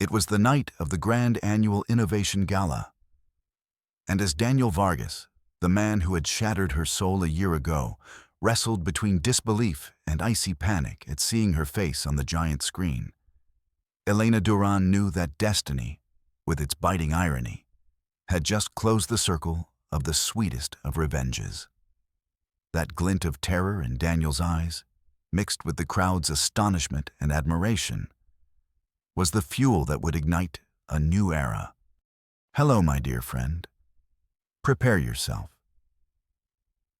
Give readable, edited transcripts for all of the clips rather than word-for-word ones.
It was the night of the Grand Annual Innovation Gala. And as Daniel Vargas, the man who had shattered her soul a year ago, wrestled between disbelief and icy panic at seeing her face on the giant screen, Elena Duran knew that destiny, with its biting irony, had just closed the circle of the sweetest of revenges. That glint of terror in Daniel's eyes, mixed with the crowd's astonishment and admiration, was the fuel that would ignite a new era. Hello, my dear friend. Prepare yourself.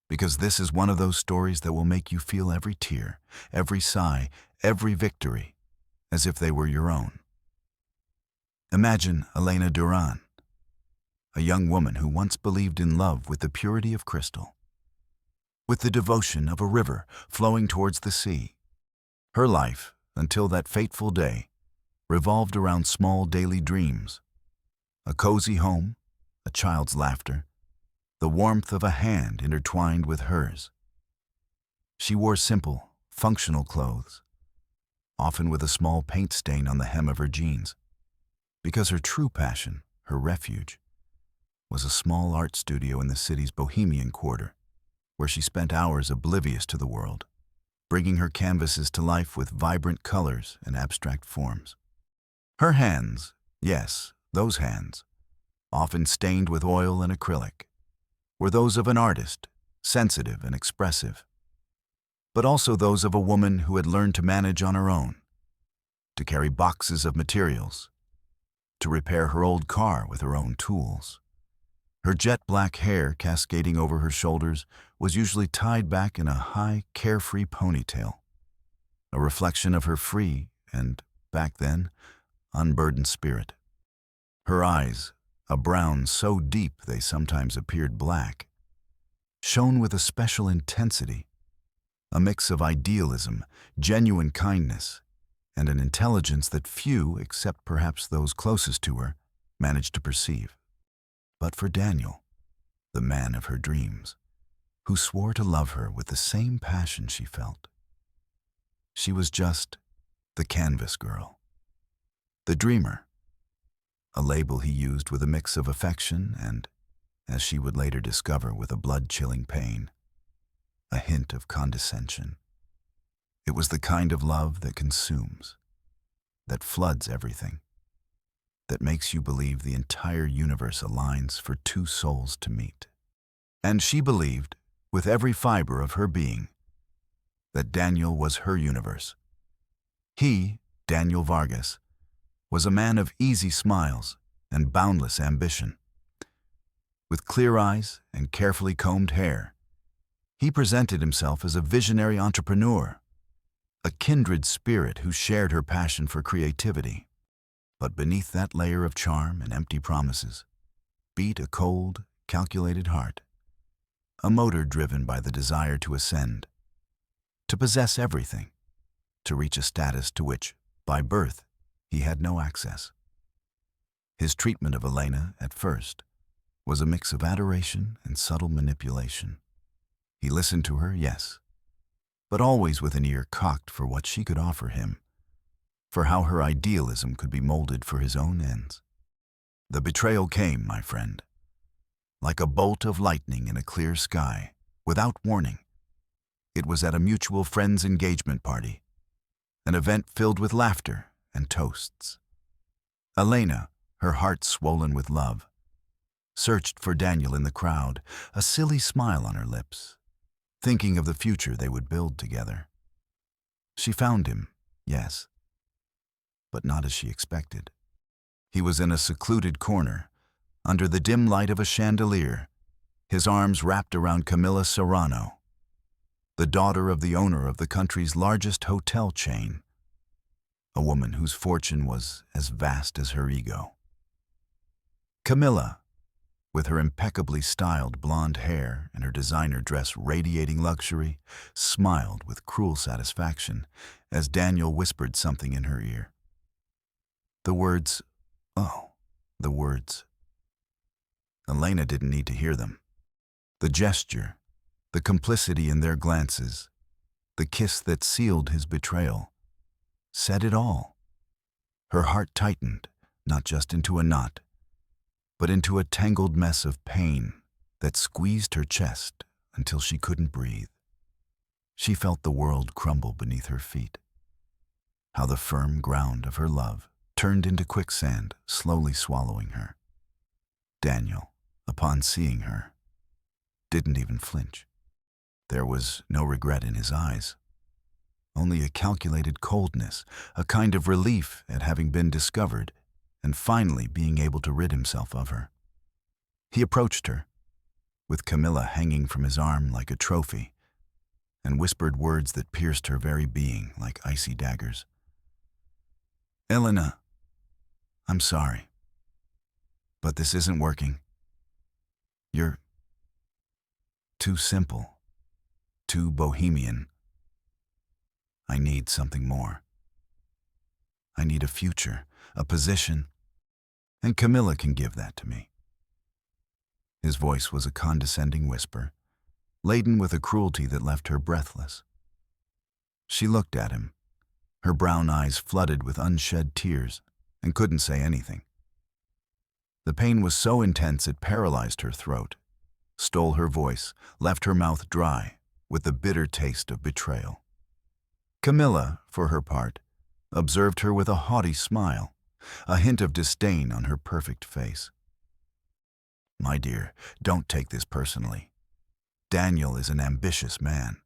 Because this is one of those stories that will make you feel every tear, every sigh, every victory, as if they were your own. Imagine Elena Duran, a young woman who once believed in love with the purity of crystal, with the devotion of a river flowing towards the sea. Her life, until that fateful day, revolved around small daily dreams: a cozy home, a child's laughter, the warmth of a hand intertwined with hers. She wore simple, functional clothes, often with a small paint stain on the hem of her jeans, because her true passion, her refuge, was a small art studio in the city's Bohemian quarter, where she spent hours oblivious to the world, bringing her canvases to life with vibrant colors and abstract forms. Her hands, yes, those hands, often stained with oil and acrylic, were those of an artist, sensitive and expressive, but also those of a woman who had learned to manage on her own, to carry boxes of materials, to repair her old car with her own tools. Her jet-black hair cascading over her shoulders was usually tied back in a high, carefree ponytail, a reflection of her free and, back then, unburdened spirit. Her eyes, a brown so deep they sometimes appeared black, shone with a special intensity, a mix of idealism, genuine kindness, and an intelligence that few, except perhaps those closest to her, managed to perceive. But for Daniel, the man of her dreams, who swore to love her with the same passion she felt, she was just the canvas girl, the dreamer, a label he used with a mix of affection and, as she would later discover with a blood-chilling pain, a hint of condescension. It was the kind of love that consumes, that floods everything, that makes you believe the entire universe aligns for two souls to meet. And she believed, with every fiber of her being, that Daniel was her universe. He, Daniel Vargas, was a man of easy smiles and boundless ambition. With clear eyes and carefully combed hair, he presented himself as a visionary entrepreneur, a kindred spirit who shared her passion for creativity. But beneath that layer of charm and empty promises beat a cold, calculated heart, a motor driven by the desire to ascend, to possess everything, to reach a status to which, by birth, he had no access. His treatment of Elena, at first, was a mix of adoration and subtle manipulation. He listened to her, yes, but always with an ear cocked for what she could offer him, for how her idealism could be molded for his own ends. The betrayal came, my friend, like a bolt of lightning in a clear sky, without warning. It was at a mutual friend's engagement party, an event filled with laughter and toasts. Elena, her heart swollen with love, searched for Daniel in the crowd, a silly smile on her lips, thinking of the future they would build together. She found him, yes, but not as she expected. He was in a secluded corner, under the dim light of a chandelier, his arms wrapped around Camilla Serrano, the daughter of the owner of the country's largest hotel chain, a woman whose fortune was as vast as her ego. Camilla, with her impeccably styled blonde hair and her designer dress radiating luxury, smiled with cruel satisfaction as Daniel whispered something in her ear. The words, oh, the words. Elena didn't need to hear them. The gesture, the complicity in their glances, the kiss that sealed his betrayal, said it all. Her heart tightened, not just into a knot, but into a tangled mess of pain that squeezed her chest until she couldn't breathe. She felt the world crumble beneath her feet, how the firm ground of her love turned into quicksand, slowly swallowing her. Daniel, upon seeing her, didn't even flinch. There was no regret in his eyes, only a calculated coldness, a kind of relief at having been discovered and finally being able to rid himself of her. He approached her, with Camilla hanging from his arm like a trophy, and whispered words that pierced her very being like icy daggers. "Elena, I'm sorry, but this isn't working. You're too simple, too bohemian. I need something more. I need a future, a position, and Camilla can give that to me." His voice was a condescending whisper, laden with a cruelty that left her breathless. She looked at him, her brown eyes flooded with unshed tears, and couldn't say anything. The pain was so intense it paralyzed her throat, stole her voice, left her mouth dry with the bitter taste of betrayal. Camilla, for her part, observed her with a haughty smile, a hint of disdain on her perfect face. "My dear, don't take this personally. Daniel is an ambitious man.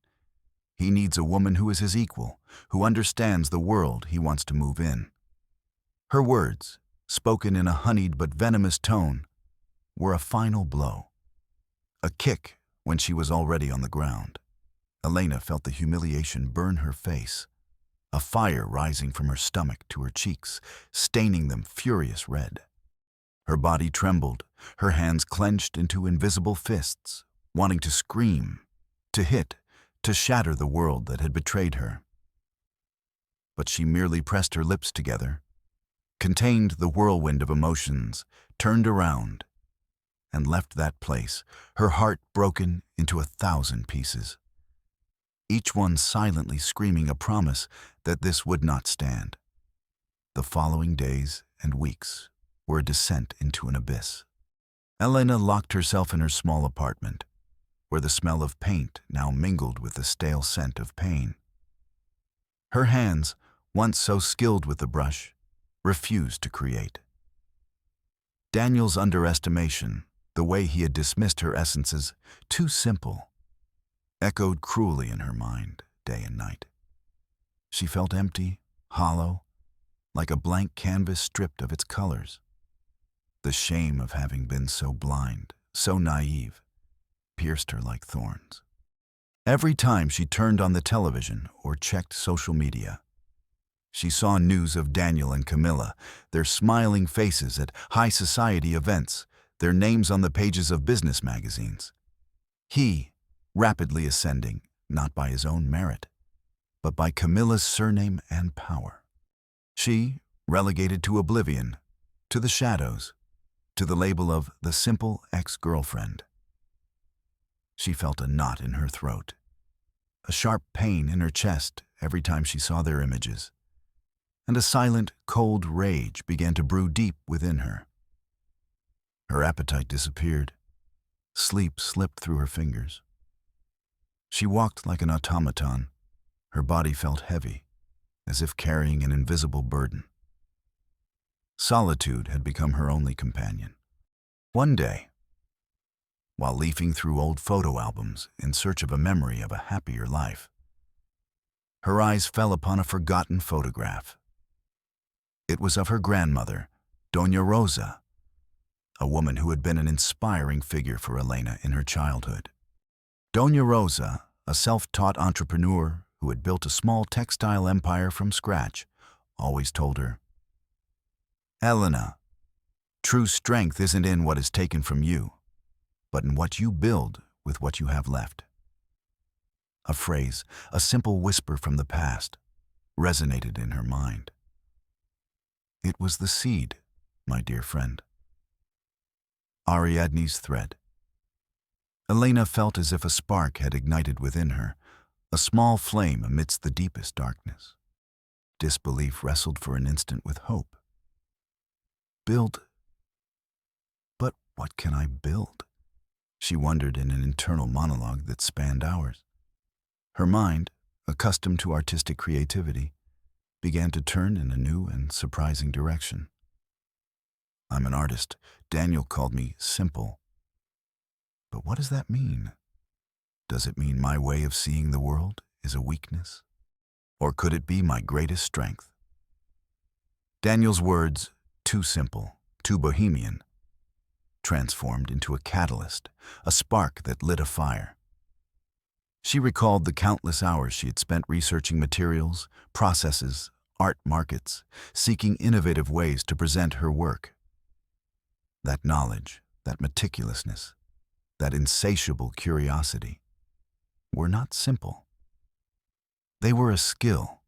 He needs a woman who is his equal, who understands the world he wants to move in." Her words, spoken in a honeyed but venomous tone, were a final blow. A kick when she was already on the ground. Elena felt the humiliation burn her face, a fire rising from her stomach to her cheeks, staining them furious red. Her body trembled, her hands clenched into invisible fists, wanting to scream, to hit, to shatter the world that had betrayed her. But she merely pressed her lips together, contained the whirlwind of emotions, turned around, and left that place, her heart broken into 1,000 pieces, each one silently screaming a promise that this would not stand. The following days and weeks were a descent into an abyss. Elena locked herself in her small apartment, where the smell of paint now mingled with the stale scent of pain. Her hands, once so skilled with the brush, refused to create. Daniel's underestimation, the way he had dismissed her essences, too simple, echoed cruelly in her mind day and night. She felt empty, hollow, like a blank canvas stripped of its colors. The shame of having been so blind, so naive, pierced her like thorns. Every time she turned on the television or checked social media, she saw news of Daniel and Camilla, their smiling faces at high society events, their names on the pages of business magazines. He, rapidly ascending, not by his own merit, but by Camilla's surname and power. She, relegated to oblivion, to the shadows, to the label of the simple ex-girlfriend. She felt a knot in her throat, a sharp pain in her chest every time she saw their images, and a silent, cold rage began to brew deep within her. Her appetite disappeared. Sleep slipped through her fingers. She walked like an automaton. Her body felt heavy, as if carrying an invisible burden. Solitude had become her only companion. One day, while leafing through old photo albums in search of a memory of a happier life, her eyes fell upon a forgotten photograph. It was of her grandmother, Doña Rosa, a woman who had been an inspiring figure for Elena in her childhood. Doña Rosa, a self-taught entrepreneur who had built a small textile empire from scratch, always told her, "Elena, true strength isn't in what is taken from you, but in what you build with what you have left." A phrase, a simple whisper from the past, resonated in her mind. It was the seed, my dear friend. Ariadne's thread. Elena felt as if a spark had ignited within her, a small flame amidst the deepest darkness. Disbelief wrestled for an instant with hope. Build. But what can I build? She wondered in an internal monologue that spanned hours. Her mind, accustomed to artistic creativity, began to turn in a new and surprising direction. I'm an artist. Daniel called me simple. But what does that mean? Does it mean my way of seeing the world is a weakness? Or could it be my greatest strength? Daniel's words, too simple, too bohemian, transformed into a catalyst, a spark that lit a fire. She recalled the countless hours she had spent researching materials, processes, art markets, seeking innovative ways to present her work. That knowledge, that meticulousness, that insatiable curiosity were not simple. They were a skill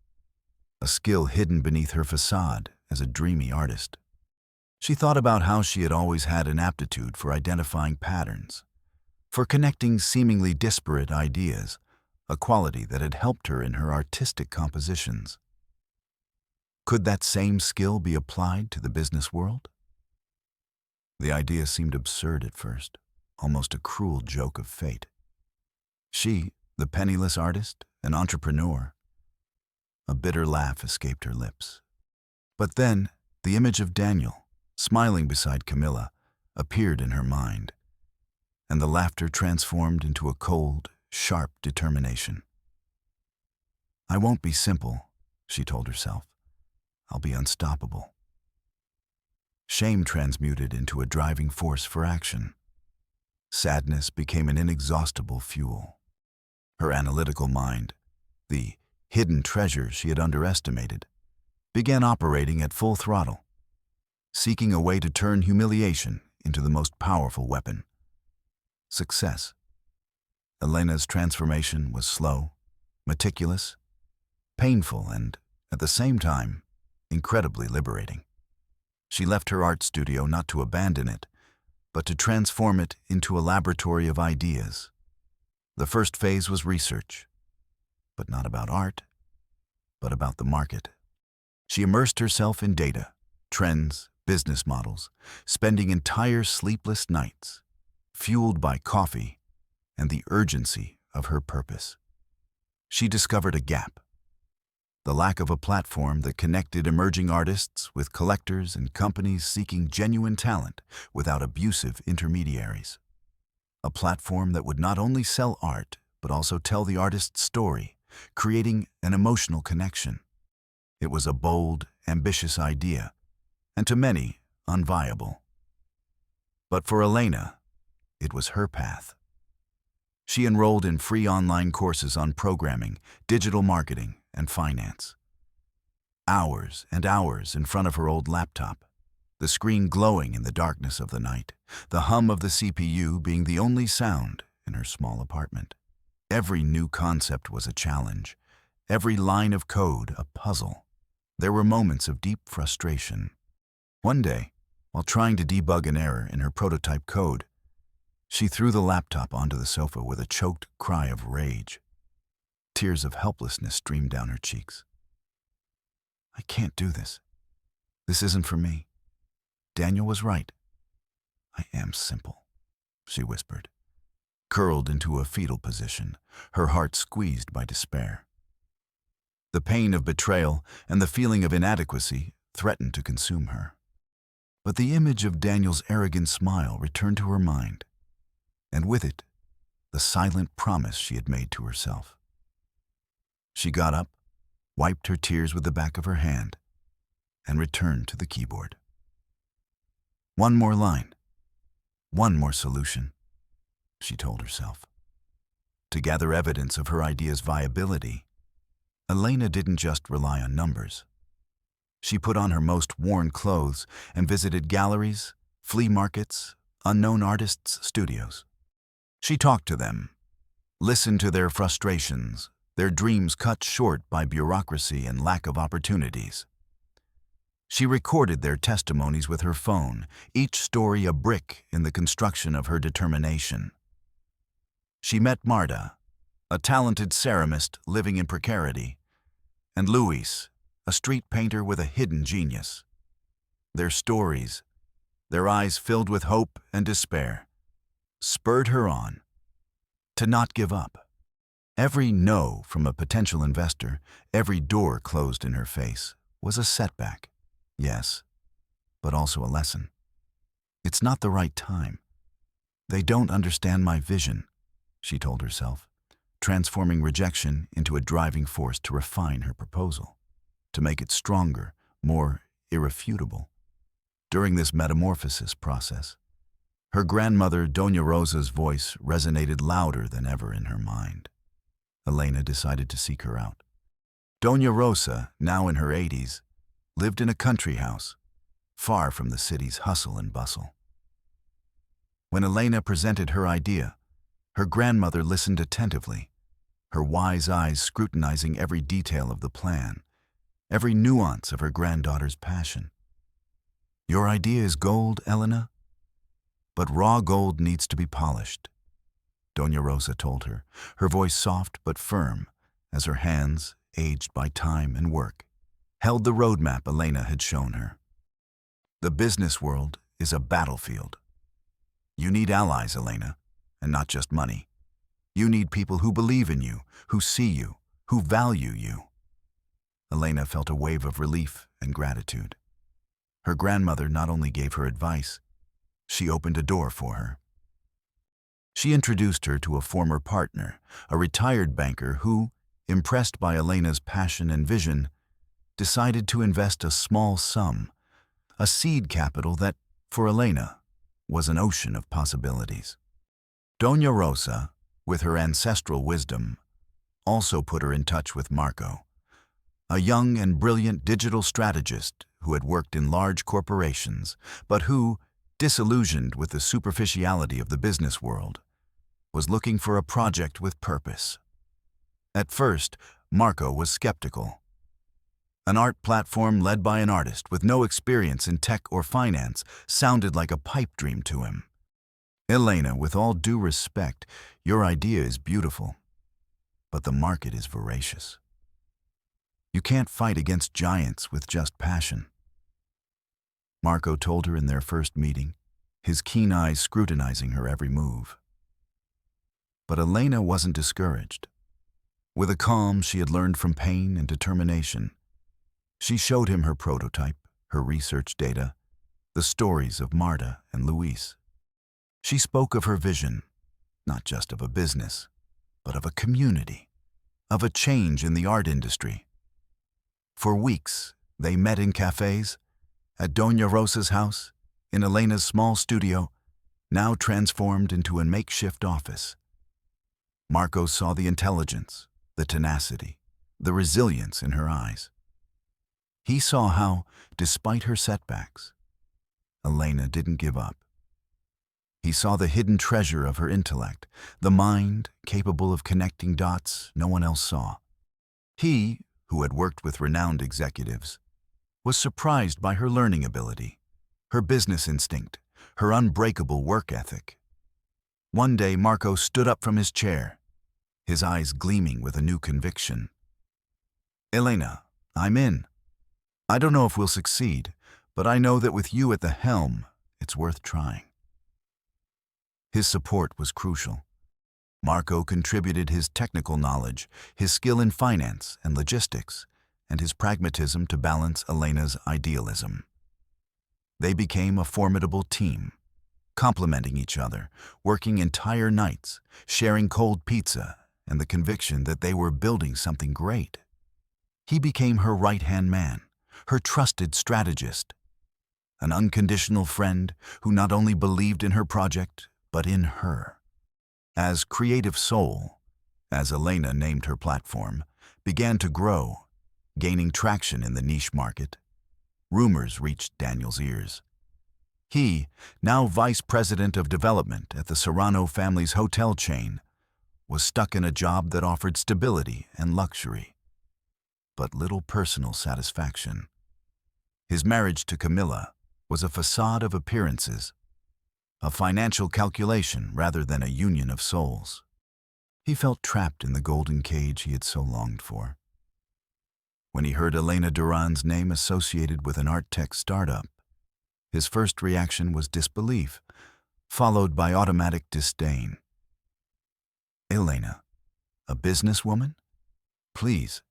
hidden beneath her facade as a dreamy artist. She thought about how she had always had an aptitude for identifying patterns, for connecting seemingly disparate ideas, a quality that had helped her in her artistic compositions. Could that same skill be applied to the business world? The idea seemed absurd at first, almost a cruel joke of fate. She, the penniless artist, an entrepreneur. A bitter laugh escaped her lips. But then, the image of Daniel, smiling beside Camilla, appeared in her mind, and the laughter transformed into a cold, sharp determination. I won't be simple, she told herself. I'll be unstoppable. Shame transmuted into a driving force for action. Sadness became an inexhaustible fuel. Her analytical mind, the hidden treasure she had underestimated, began operating at full throttle, seeking a way to turn humiliation into the most powerful weapon. Success. Elena's transformation was slow, meticulous, painful, and, at the same time, incredibly liberating. She left her art studio not to abandon it, but to transform it into a laboratory of ideas. The first phase was research, but not about art, but about the market. She immersed herself in data, trends, business models, spending entire sleepless nights, fueled by coffee and the urgency of her purpose. She discovered a gap: the lack of a platform that connected emerging artists with collectors and companies seeking genuine talent without abusive intermediaries. A platform that would not only sell art, but also tell the artist's story, creating an emotional connection. It was a bold, ambitious idea, and to many, unviable. But for Elena, it was her path. She enrolled in free online courses on programming, digital marketing, and finance. Hours and hours in front of her old laptop, the screen glowing in the darkness of the night, the hum of the CPU being the only sound in her small apartment. Every new concept was a challenge, every line of code a puzzle. There were moments of deep frustration. One day, while trying to debug an error in her prototype code, she threw the laptop onto the sofa with a choked cry of rage. Tears of helplessness streamed down her cheeks. I can't do this. This isn't for me. Daniel was right. I am simple, she whispered, curled into a fetal position, her heart squeezed by despair. The pain of betrayal and the feeling of inadequacy threatened to consume her. But the image of Daniel's arrogant smile returned to her mind, and with it, the silent promise she had made to herself. She got up, wiped her tears with the back of her hand, and returned to the keyboard. One more line, one more solution, she told herself. To gather evidence of her idea's viability, Elena didn't just rely on numbers. She put on her most worn clothes and visited galleries, flea markets, unknown artists' studios. She talked to them, listened to their frustrations, their dreams cut short by bureaucracy and lack of opportunities. She recorded their testimonies with her phone, each story a brick in the construction of her determination. She met Marta, a talented ceramist living in precarity, and Luis, a street painter with a hidden genius. Their stories, their eyes filled with hope and despair, spurred her on to not give up. Every no from a potential investor, every door closed in her face, was a setback. Yes, but also a lesson. It's not the right time. They don't understand my vision, she told herself, transforming rejection into a driving force to refine her proposal, to make it stronger, more irrefutable. During this metamorphosis process, her grandmother Doña Rosa's voice resonated louder than ever in her mind. Elena decided to seek her out. Doña Rosa, now in her 80s, lived in a country house, far from the city's hustle and bustle. When Elena presented her idea, her grandmother listened attentively, her wise eyes scrutinizing every detail of the plan, every nuance of her granddaughter's passion. "Your idea is gold, Elena, but raw gold needs to be polished," Doña Rosa told her, her voice soft but firm as her hands, aged by time and work, held the roadmap Elena had shown her. "The business world is a battlefield. You need allies, Elena, and not just money. You need people who believe in you, who see you, who value you." Elena felt a wave of relief and gratitude. Her grandmother not only gave her advice, she opened a door for her. She introduced her to a former partner, a retired banker who, impressed by Elena's passion and vision, decided to invest a small sum, a seed capital that, for Elena, was an ocean of possibilities. Doña Rosa, with her ancestral wisdom, also put her in touch with Marco, a young and brilliant digital strategist who had worked in large corporations, but who, disillusioned with the superficiality of the business world, was looking for a project with purpose. At first, Marco was skeptical. An art platform led by an artist with no experience in tech or finance sounded like a pipe dream to him. "Elena, with all due respect, your idea is beautiful, but the market is voracious. You can't fight against giants with just passion," Marco told her in their first meeting, his keen eyes scrutinizing her every move. But Elena wasn't discouraged. With a calm she had learned from pain and determination, she showed him her prototype, her research data, the stories of Marta and Luis. She spoke of her vision, not just of a business, but of a community, of a change in the art industry. For weeks, they met in cafes, at Doña Rosa's house, in Elena's small studio, now transformed into a makeshift office. Marco saw the intelligence, the tenacity, the resilience in her eyes. He saw how, despite her setbacks, Elena didn't give up. He saw the hidden treasure of her intellect, the mind capable of connecting dots no one else saw. He, who had worked with renowned executives, was surprised by her learning ability, her business instinct, her unbreakable work ethic. One day, Marco stood up from his chair, his eyes gleaming with a new conviction. "Elena, I'm in. I don't know if we'll succeed, but I know that with you at the helm, it's worth trying." His support was crucial. Marco contributed his technical knowledge, his skill in finance and logistics, and his pragmatism to balance Elena's idealism. They became a formidable team, complementing each other, working entire nights, sharing cold pizza, and the conviction that they were building something great. He became her right-hand man, her trusted strategist, an unconditional friend who not only believed in her project, but in her. As Creative Soul, as Elena named her platform, began to grow, gaining traction in the niche market, rumors reached Daniel's ears. He, now vice president of development at the Serrano family's hotel chain, was stuck in a job that offered stability and luxury, but little personal satisfaction. His marriage to Camilla was a facade of appearances, a financial calculation rather than a union of souls. He felt trapped in the golden cage he had so longed for. When he heard Elena Duran's name associated with an art tech startup, His first reaction was disbelief, followed by automatic disdain. Elena, a businesswoman? Please.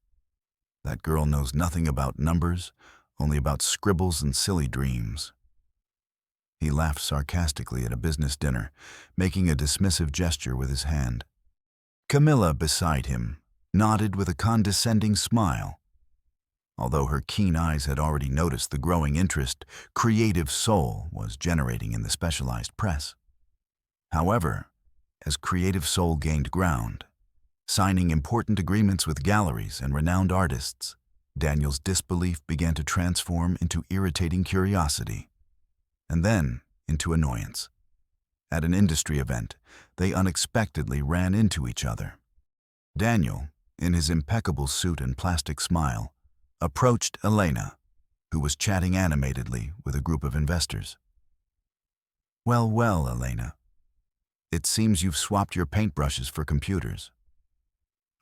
That girl knows nothing about numbers, only about scribbles and silly dreams. He laughed sarcastically at a business dinner, making a dismissive gesture with his hand. Camilla, beside him, nodded with a condescending smile. Although her keen eyes had already noticed the growing interest Creative Soul was generating in the specialized press. However, as Creative Soul gained ground, signing important agreements with galleries and renowned artists, Daniel's disbelief began to transform into irritating curiosity, and then into annoyance. At an industry event, they unexpectedly ran into each other. Daniel, in his impeccable suit and plastic smile, approached Elena, who was chatting animatedly with a group of investors. Well, Elena. It seems you've swapped your paintbrushes for computers.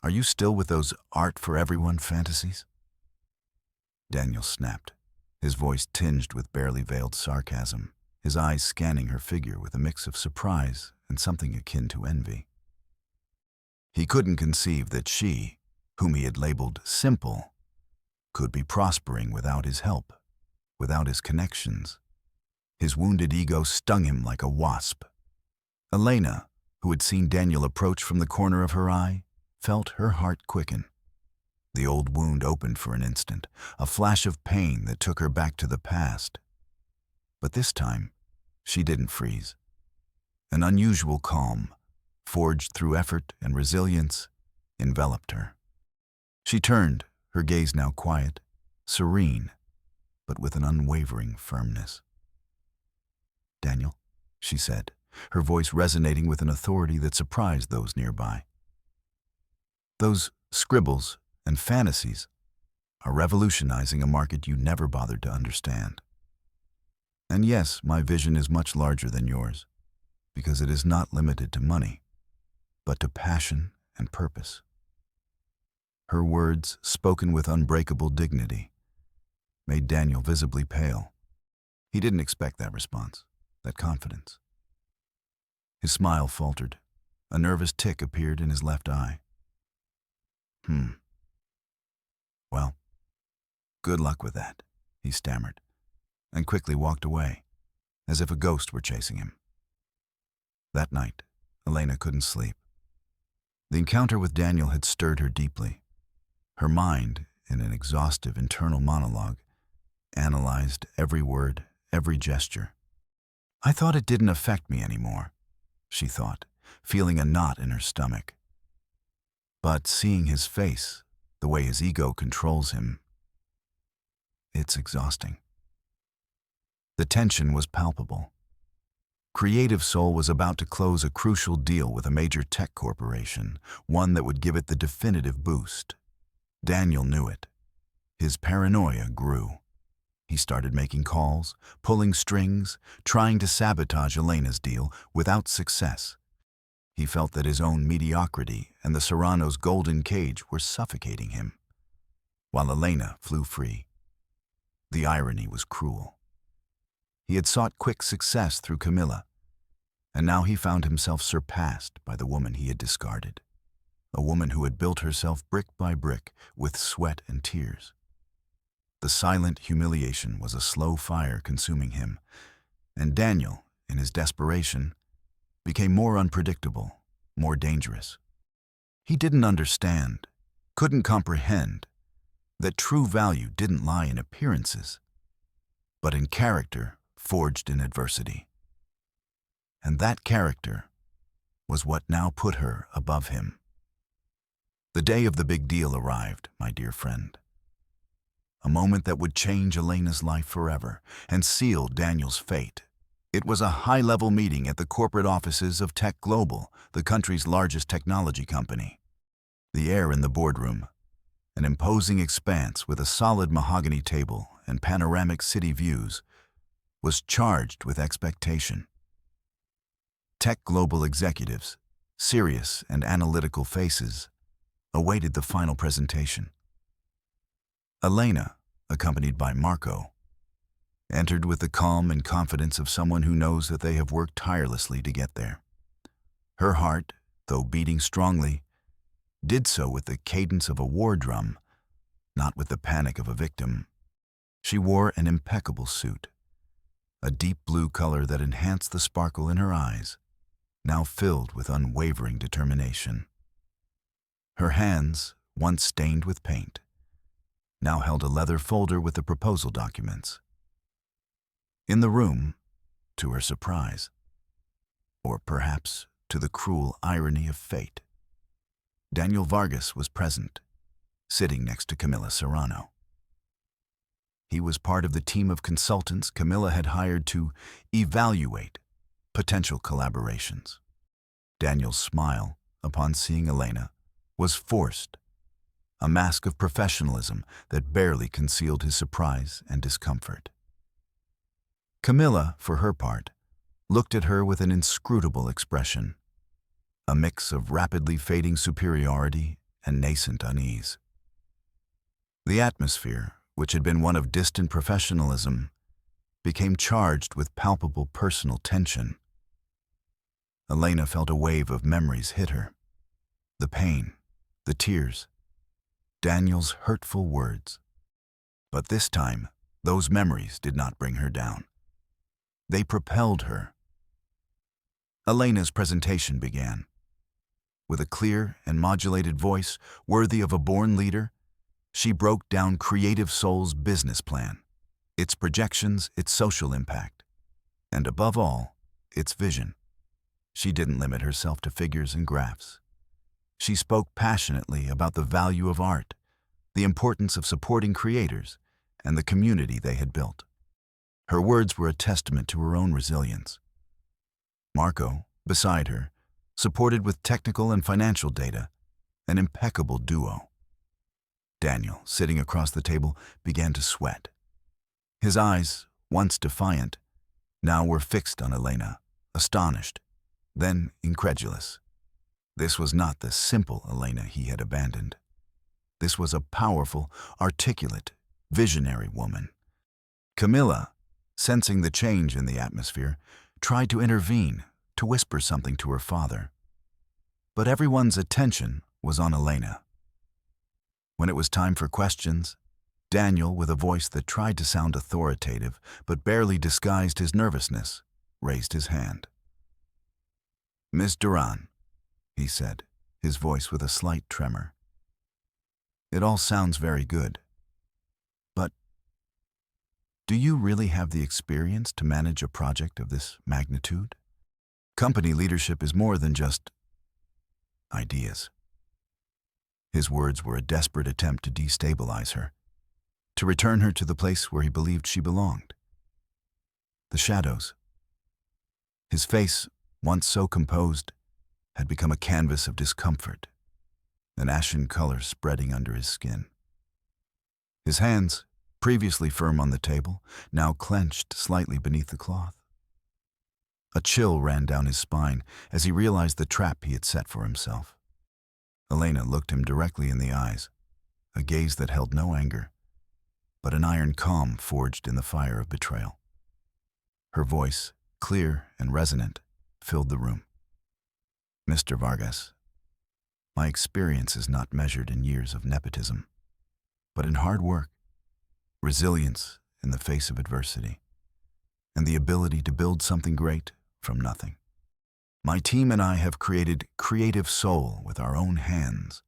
Are you still with those art for everyone fantasies? Daniel snapped, his voice tinged with barely veiled sarcasm, his eyes scanning her figure with a mix of surprise and something akin to envy. He couldn't conceive that she, whom he had labeled simple, could be prospering without his help, without his connections. His wounded ego stung him like a wasp. Elena, who had seen Daniel approach from the corner of her eye, felt her heart quicken. The old wound opened for an instant, a flash of pain that took her back to the past. But this time, she didn't freeze. An unusual calm, forged through effort and resilience, enveloped her. She turned, her gaze now quiet, serene, but with an unwavering firmness. Daniel, she said, her voice resonating with an authority that surprised those nearby. Those scribbles and fantasies are revolutionizing a market you never bothered to understand. And yes, my vision is much larger than yours, because it is not limited to money, but to passion and purpose. Her words, spoken with unbreakable dignity, made Daniel visibly pale. He didn't expect that response, that confidence. His smile faltered. A nervous tick appeared in his left eye. Well, good luck with that, he stammered, and quickly walked away, as if a ghost were chasing him. That night, Elena couldn't sleep. The encounter with Daniel had stirred her deeply. Her mind, in an exhaustive internal monologue, analyzed every word, every gesture. I thought it didn't affect me anymore, she thought, feeling a knot in her stomach. But seeing his face, the way his ego controls him, it's exhausting. The tension was palpable. Creative Soul was about to close a crucial deal with a major tech corporation, one that would give it the definitive boost. Daniel knew it. His paranoia grew. He started making calls, pulling strings, trying to sabotage Elena's deal without success. He felt that his own mediocrity and the Serrano's golden cage were suffocating him, while Elena flew free. The irony was cruel. He had sought quick success through Camilla, and now he found himself surpassed by the woman he had discarded, a woman who had built herself brick by brick with sweat and tears. The silent humiliation was a slow fire consuming him, and Daniel, in his desperation, became more unpredictable, more dangerous. He didn't understand, couldn't comprehend, that true value didn't lie in appearances, but in character forged in adversity. And that character was what now put her above him. The day of the big deal arrived, my dear friend. A moment that would change Elena's life forever and seal Daniel's fate. It was a high-level meeting at the corporate offices of Tech Global, the country's largest technology company. The air in the boardroom, an imposing expanse with a solid mahogany table and panoramic city views, was charged with expectation. Tech Global executives, serious and analytical faces, awaited the final presentation. Elena, accompanied by Marco, entered with the calm and confidence of someone who knows that they have worked tirelessly to get there. Her heart, though beating strongly, did so with the cadence of a war drum, not with the panic of a victim. She wore an impeccable suit, a deep blue color that enhanced the sparkle in her eyes, now filled with unwavering determination. Her hands, once stained with paint, now held a leather folder with the proposal documents. In the room, to her surprise, or perhaps to the cruel irony of fate, Daniel Vargas was present, sitting next to Camilla Serrano. He was part of the team of consultants Camilla had hired to evaluate potential collaborations. Daniel's smile, upon seeing Elena, was forced, a mask of professionalism that barely concealed his surprise and discomfort. Camilla, for her part, looked at her with an inscrutable expression, a mix of rapidly fading superiority and nascent unease. The atmosphere, which had been one of distant professionalism, became charged with palpable personal tension. Elena felt a wave of memories hit her. The pain, the tears, Daniel's hurtful words. But this time, those memories did not bring her down. They propelled her. Elena's presentation began. With a clear and modulated voice worthy of a born leader, she broke down Creative Soul's business plan, its projections, its social impact, and above all, its vision. She didn't limit herself to figures and graphs. She spoke passionately about the value of art, the importance of supporting creators, and the community they had built. Her words were a testament to her own resilience. Marco, beside her, supported with technical and financial data, an impeccable duo. Daniel, sitting across the table, began to sweat. His eyes, once defiant, now were fixed on Elena, astonished, then incredulous. This was not the simple Elena he had abandoned. This was a powerful, articulate, visionary woman. Camilla, sensing the change in the atmosphere, tried to intervene, to whisper something to her father. But everyone's attention was on Elena. When it was time for questions, Daniel, with a voice that tried to sound authoritative but barely disguised his nervousness, raised his hand. "Miss Duran," he said, his voice with a slight tremor. "It all sounds very good. But do you really have the experience to manage a project of this magnitude? Company leadership is more than just ideas." His words were a desperate attempt to destabilize her, to return her to the place where he believed she belonged. The shadows. His face, once so composed, had become a canvas of discomfort, an ashen color spreading under his skin. His hands, previously firm on the table, now clenched slightly beneath the cloth. A chill ran down his spine as he realized the trap he had set for himself. Elena looked him directly in the eyes, a gaze that held no anger, but an iron calm forged in the fire of betrayal. Her voice, clear and resonant, filled the room. "Mr. Vargas, my experience is not measured in years of nepotism, but in hard work, resilience in the face of adversity, and the ability to build something great from nothing. My team and I have created Creative Soul with our own hands,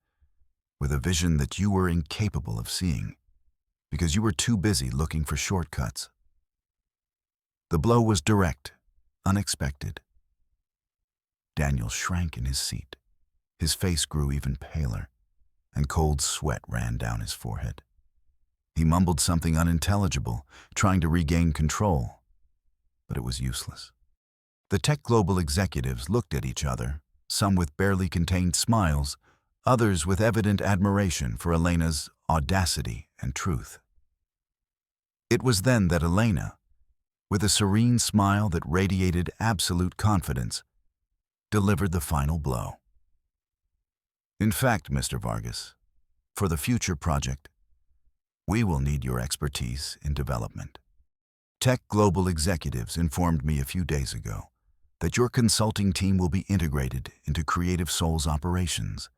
with a vision that you were incapable of seeing, because you were too busy looking for shortcuts." The blow was direct, unexpected. Daniel shrank in his seat. His face grew even paler, and cold sweat ran down his forehead. He mumbled something unintelligible, trying to regain control, but it was useless. The Tech Global executives looked at each other, some with barely contained smiles, others with evident admiration for Elena's audacity and truth. It was then that Elena, with a serene smile that radiated absolute confidence, delivered the final blow. "In fact, Mr. Vargas, for the future project, we will need your expertise in development. Tech Global executives informed me a few days ago that your consulting team will be integrated into Creative Soul's operations,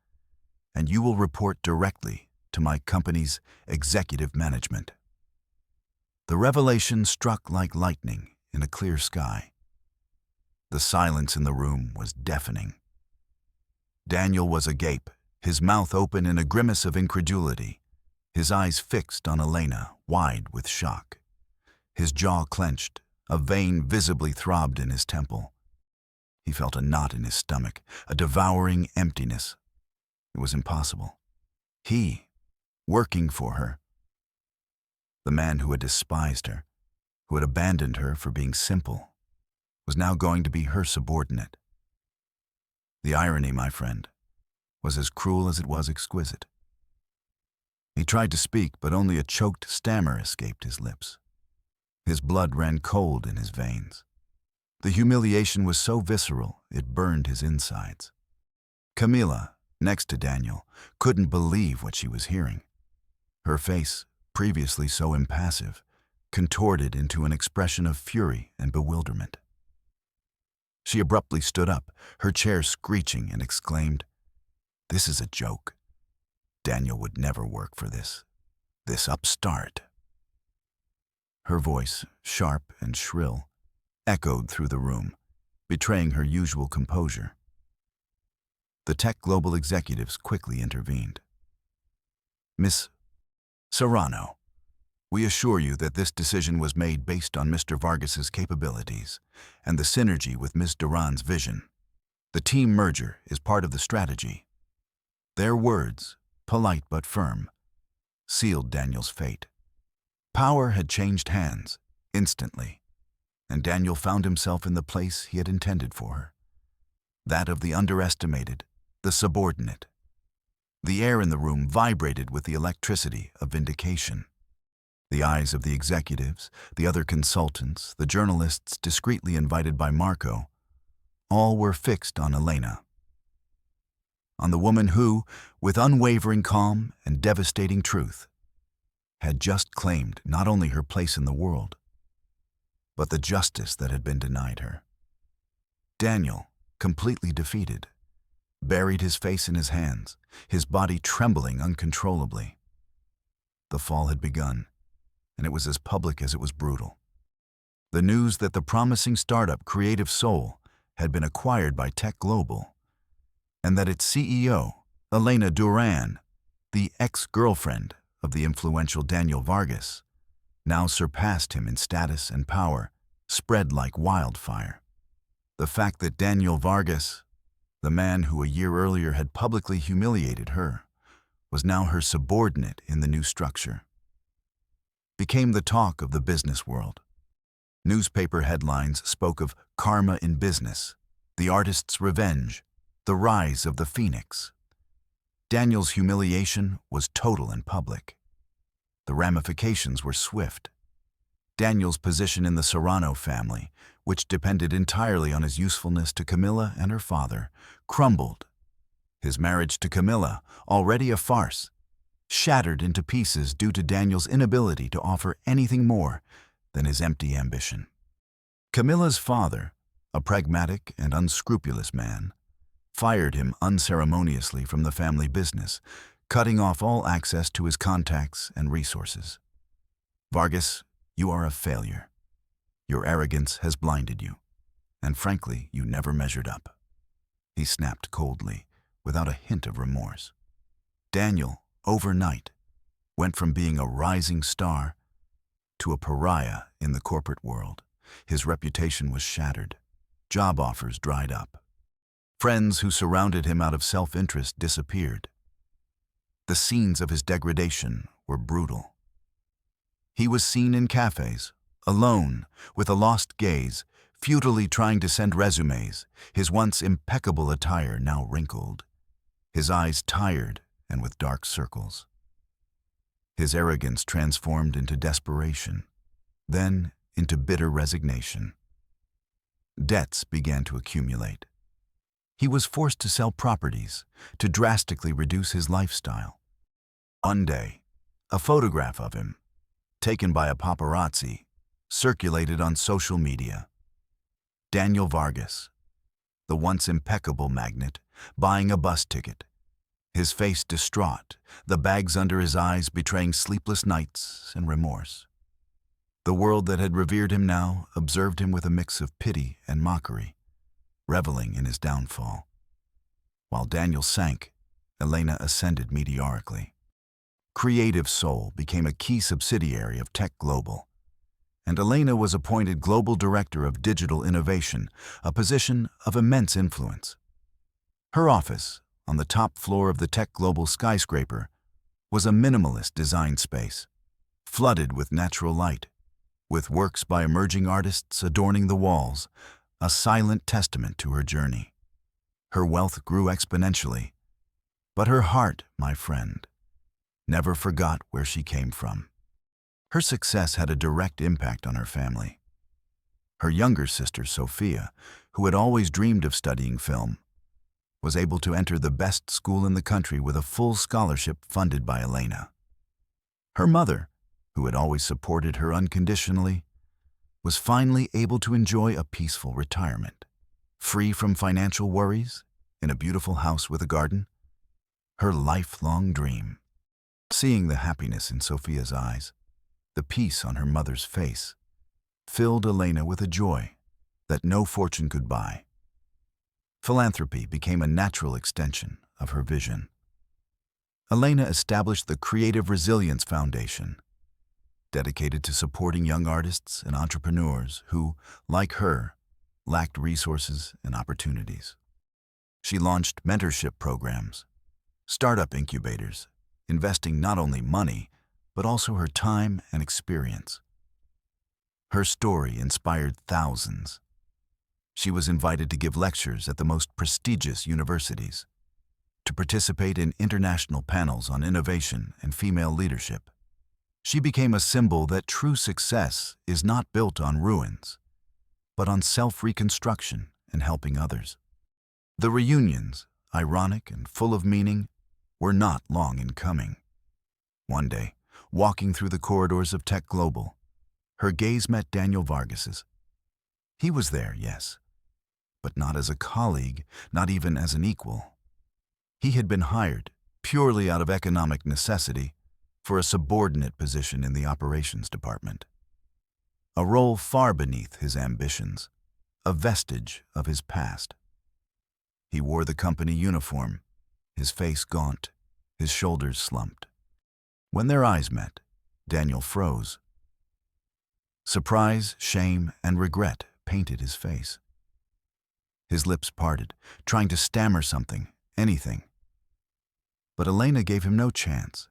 and you will report directly to my company's executive management. The revelation struck like lightning in a clear sky. The silence in the room was deafening. Daniel was agape, his mouth open in a grimace of incredulity, his eyes fixed on Elena, wide with shock. His jaw clenched, a vein visibly throbbed in his temple. He felt a knot in his stomach, a devouring emptiness. It was impossible. He, working for her. The man who had despised her, who had abandoned her for being simple, was now going to be her subordinate. The irony, my friend, was as cruel as it was exquisite. He tried to speak, but only a choked stammer escaped his lips. His blood ran cold in his veins. The humiliation was so visceral, it burned his insides. Camila, next to Daniel, couldn't believe what she was hearing. Her face, previously so impassive, contorted into an expression of fury and bewilderment. She abruptly stood up, her chair screeching, and exclaimed, "This is a joke. Daniel would never work for this upstart." Her voice, sharp and shrill, echoed through the room, betraying her usual composure. The Tech Global executives quickly intervened. "Miss Serrano, we assure you that this decision was made based on Mr. Vargas's capabilities and the synergy with Ms. Duran's vision. The team merger is part of the strategy." Their words, polite but firm, sealed Daniel's fate. Power had changed hands, instantly, and Daniel found himself in the place he had intended for her. That of the underestimated, the subordinate. The air in the room vibrated with the electricity of vindication. The eyes of the executives, the other consultants, the journalists discreetly invited by Marco, all were fixed on Elena. On the woman who, with unwavering calm and devastating truth, had just claimed not only her place in the world, but the justice that had been denied her. Daniel, completely defeated, buried his face in his hands, his body trembling uncontrollably. The fall had begun, and it was as public as it was brutal. The news that the promising startup Creative Soul had been acquired by Tech Global, and that its CEO, Elena Duran, the ex-girlfriend of the influential Daniel Vargas, now surpassed him in status and power, spread like wildfire. The fact that Daniel Vargas, the man who a year earlier had publicly humiliated her, was now her subordinate in the new structure, became the talk of the business world. Newspaper headlines spoke of karma in business, the artist's revenge, the rise of the phoenix. Daniel's humiliation was total and public. The ramifications were swift. Daniel's position in the Serrano family, which depended entirely on his usefulness to Camila and her father, crumbled. His marriage to Camila, already a farce, shattered into pieces due to Daniel's inability to offer anything more than his empty ambition. Camila's father, a pragmatic and unscrupulous man, fired him unceremoniously from the family business, cutting off all access to his contacts and resources. "Vargas, you are a failure. Your arrogance has blinded you, and frankly, you never measured up," he snapped coldly, without a hint of remorse. Daniel, overnight, went from being a rising star to a pariah in the corporate world. His reputation was shattered. Job offers dried up. Friends who surrounded him out of self-interest disappeared. The scenes of his degradation were brutal. He was seen in cafes, alone, with a lost gaze, futilely trying to send resumes, his once impeccable attire now wrinkled, his eyes tired and with dark circles. His arrogance transformed into desperation, then into bitter resignation. Debts began to accumulate. He was forced to sell properties to drastically reduce his lifestyle. One day, a photograph of him, taken by a paparazzi, circulated on social media. Daniel Vargas, the once impeccable magnate, buying a bus ticket, his face distraught, the bags under his eyes betraying sleepless nights and remorse. The world that had revered him now observed him with a mix of pity and mockery, reveling in his downfall. While Daniel sank, Elena ascended meteorically. Creative Soul became a key subsidiary of Tech Global, and Elena was appointed Global Director of Digital Innovation, a position of immense influence. Her office, on the top floor of the Tech Global skyscraper, was a minimalist design space, flooded with natural light, with works by emerging artists adorning the walls, a silent testament to her journey. Her wealth grew exponentially, but her heart, my friend, never forgot where she came from. Her success had a direct impact on her family. Her younger sister, Sophia, who had always dreamed of studying film, was able to enter the best school in the country with a full scholarship funded by Elena. Her mother, who had always supported her unconditionally, was finally able to enjoy a peaceful retirement, free from financial worries, in a beautiful house with a garden, her lifelong dream. Seeing the happiness in Sophia's eyes, the peace on her mother's face, filled Elena with a joy that no fortune could buy. Philanthropy became a natural extension of her vision. Elena established the Creative Resilience Foundation, dedicated to supporting young artists and entrepreneurs who, like her, lacked resources and opportunities. She launched mentorship programs, startup incubators, investing not only money, but also her time and experience. Her story inspired thousands. She was invited to give lectures at the most prestigious universities, to participate in international panels on innovation and female leadership. She became a symbol that true success is not built on ruins, but on self-reconstruction and helping others. The reunions, ironic and full of meaning, were not long in coming. One day, walking through the corridors of Tech Global, her gaze met Daniel Vargas's. He was there, yes, but not as a colleague, not even as an equal. He had been hired, purely out of economic necessity, for a subordinate position in the operations department. A role far beneath his ambitions, a vestige of his past. He wore the company uniform, his face gaunt, his shoulders slumped. When their eyes met, Daniel froze. Surprise, shame, and regret painted his face. His lips parted, trying to stammer something, anything. But Elena gave him no chance.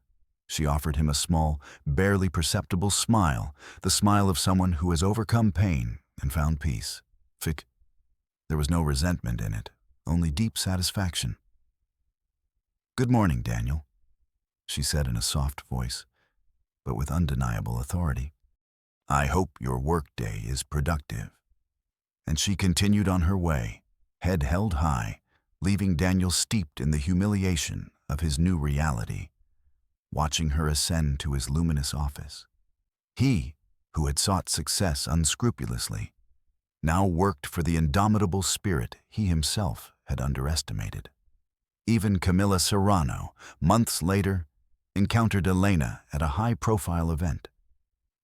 She offered him a small, barely perceptible smile, the smile of someone who has overcome pain and found peace. There was no resentment in it, only deep satisfaction. "Good morning, Daniel," she said in a soft voice, but with undeniable authority. "I hope your workday is productive." And she continued on her way, head held high, leaving Daniel steeped in the humiliation of his new reality, watching her ascend to his luminous office. He, who had sought success unscrupulously, now worked for the indomitable spirit he himself had underestimated. Even Camilla Serrano, months later, encountered Elena at a high-profile event,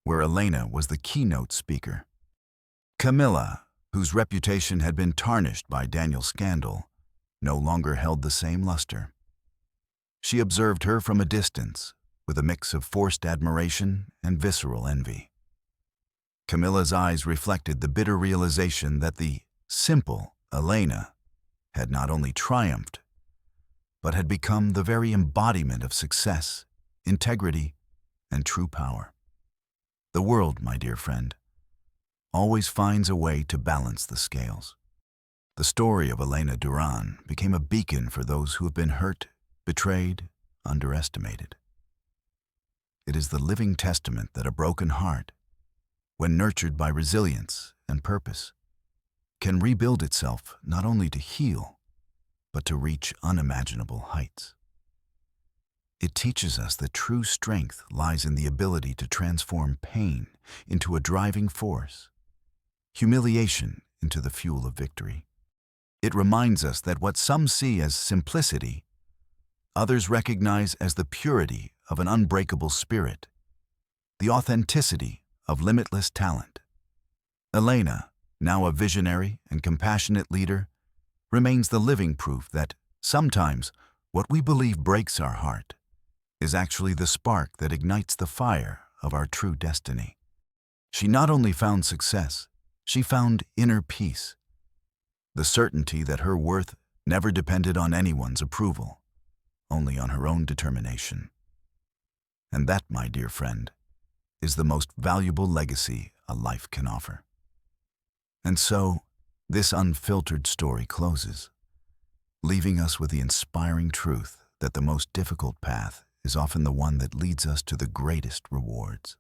where Elena was the keynote speaker. Camilla, whose reputation had been tarnished by Daniel's scandal, no longer held the same luster. She observed her from a distance, with a mix of forced admiration and visceral envy. Camilla's eyes reflected the bitter realization that the simple Elena had not only triumphed, but had become the very embodiment of success, integrity, and true power. The world, my dear friend, always finds a way to balance the scales. The story of Elena Duran became a beacon for those who have been hurt, betrayed, underestimated. It is the living testament that a broken heart, when nurtured by resilience and purpose, can rebuild itself not only to heal, but to reach unimaginable heights. It teaches us that true strength lies in the ability to transform pain into a driving force, humiliation into the fuel of victory. It reminds us that what some see as simplicity, others recognize as the purity of an unbreakable spirit, the authenticity of limitless talent. Elena, now a visionary and compassionate leader, remains the living proof that sometimes what we believe breaks our heart is actually the spark that ignites the fire of our true destiny. She not only found success, she found inner peace, the certainty that her worth never depended on anyone's approval, only on her own determination. And that, my dear friend, is the most valuable legacy a life can offer. And so, this unfiltered story closes, leaving us with the inspiring truth that the most difficult path is often the one that leads us to the greatest rewards.